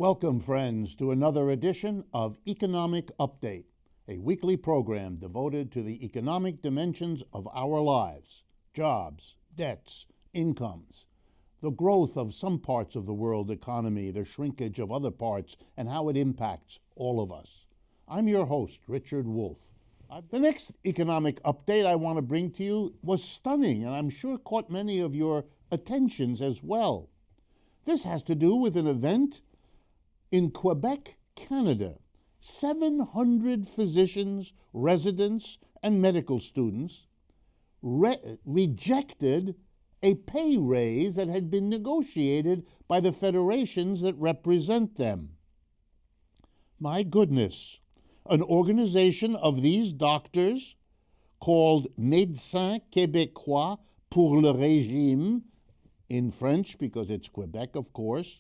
Welcome, friends, to another edition of Economic Update, a weekly program devoted to the economic dimensions of our lives: jobs, debts, incomes, the growth of some parts of the world economy, the shrinkage of other parts, and how it impacts all of us. I'm your host, Richard Wolff. The next economic update I want to bring to you was stunning, and I'm sure caught many of your attentions as well. This has to do with an event in Quebec, Canada. 700 physicians, residents, and medical students rejected a pay raise that had been negotiated by the federations that represent them. My goodness, an organization of these doctors called Médecins Québécois pour le Régime, in French because it's Quebec, of course,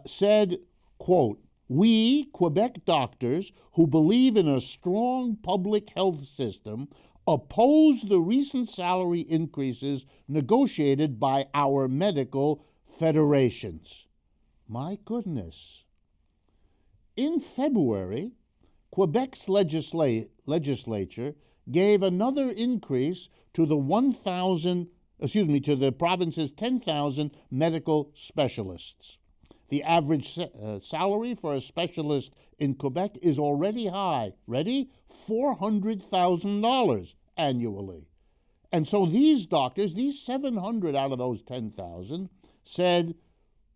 said, quote, "We, Quebec doctors who believe in a strong public health system, oppose the recent salary increases negotiated by our medical federations." My goodness. In February, Quebec's legislature gave another increase to the to the province's 10,000 medical specialists. The average salary for a specialist in Quebec is already high. Ready? $400,000 annually. And so these doctors, these 700 out of those 10,000, said,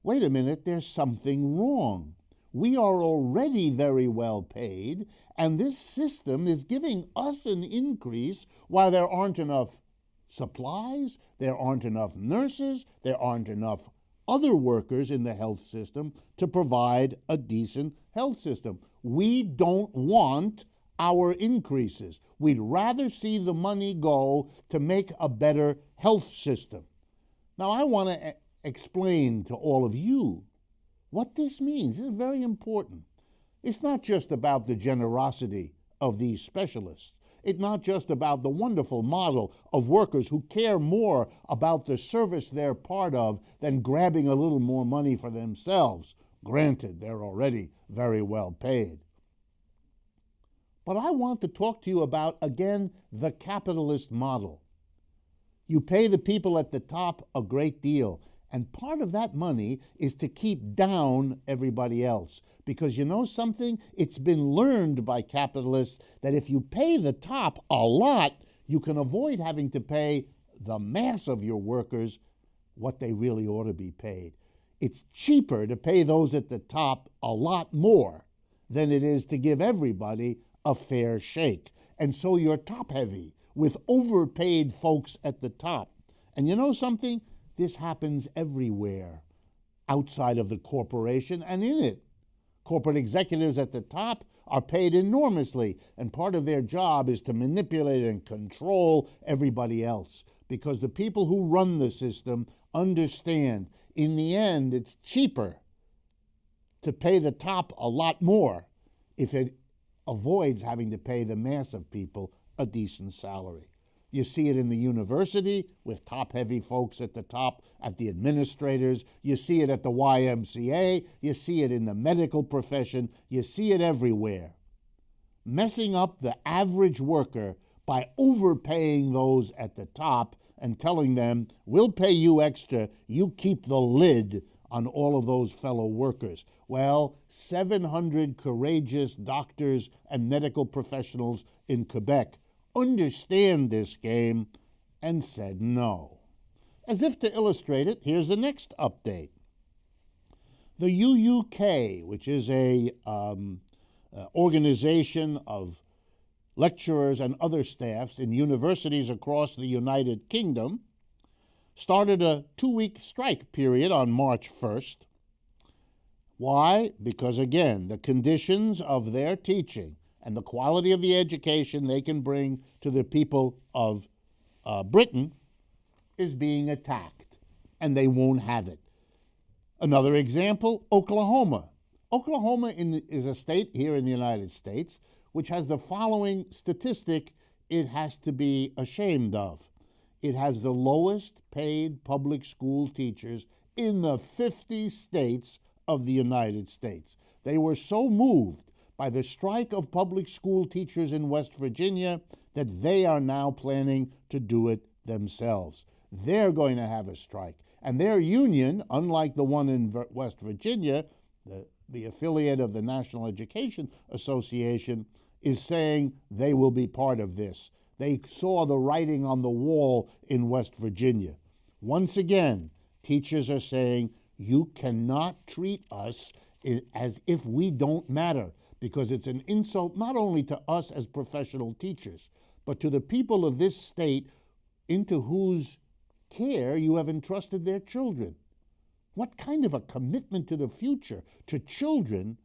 wait a minute, there's something wrong. We are already very well paid, and this system is giving us an increase while there aren't enough supplies, there aren't enough nurses, there aren't enough other workers in the health system to provide a decent health system. We don't want our increases. We'd rather see the money go to make a better health system. Now, I want to explain to all of you what this means. This is very important. It's not just about the generosity of these specialists. It's not just about the wonderful model of workers who care more about the service they're part of than grabbing a little more money for themselves. Granted, they're already very well paid. But I want to talk to you about, again, the capitalist model. You pay the people at the top a great deal, and part of that money is to keep down everybody else. Because you know something? It's been learned by capitalists that if you pay the top a lot, you can avoid having to pay the mass of your workers what they really ought to be paid. It's cheaper to pay those at the top a lot more than it is to give everybody a fair shake. And so you're top-heavy with overpaid folks at the top. And you know something? This happens everywhere outside of the corporation and in it. Corporate executives at the top are paid enormously, and part of their job is to manipulate and control everybody else, because the people who run the system understand in the end it's cheaper to pay the top a lot more if it avoids having to pay the mass of people a decent salary. You see it in the university with top-heavy folks at the top, at the administrators. You see it at the YMCA. You see it in the medical profession. You see it everywhere. Messing up the average worker by overpaying those at the top and telling them, we'll pay you extra, you keep the lid on all of those fellow workers. Well, 700 courageous doctors and medical professionals in Quebec understand this game and said no. As if to illustrate it, here's the next update. The UUK, which is a organization of lecturers and other staffs in universities across the United Kingdom, started a 2-week strike period on March 1st. Why? Because, again, the conditions of their teaching and the quality of the education they can bring to the people of Britain is being attacked, and they won't have it. Another example, Oklahoma. Oklahoma is a state here in the United States which has the following statistic it has to be ashamed of. It has the lowest paid public school teachers in the 50 states of the United States. They were so moved by the strike of public school teachers in West Virginia that they are now planning to do it themselves. They're going to have a strike. And their union, unlike the one in West Virginia, the affiliate of the National Education Association, is saying they will be part of this. They saw the writing on the wall in West Virginia. Once again, teachers are saying, you cannot treat us as if we don't matter, because it's an insult not only to us as professional teachers, but to the people of this state into whose care you have entrusted their children. What kind of a commitment to the future, to children,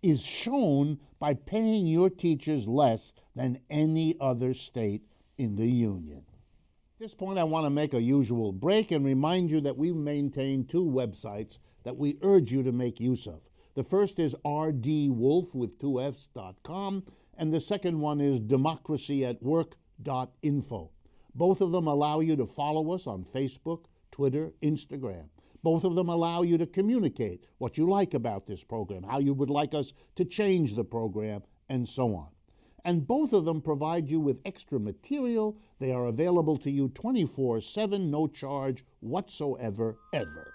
is shown by paying your teachers less than any other state in the Union? At this point, I want to make a usual break and remind you that we maintain two websites that we urge you to make use of. The first is rdwolf with 2fs.com, and the second one is democracyatwork.info. Both of them allow you to follow us on Facebook, Twitter, Instagram. Both of them allow you to communicate what you like about this program, how you would like us to change the program, and so on. And both of them provide you with extra material. They are available to you 24/7, no charge whatsoever, ever.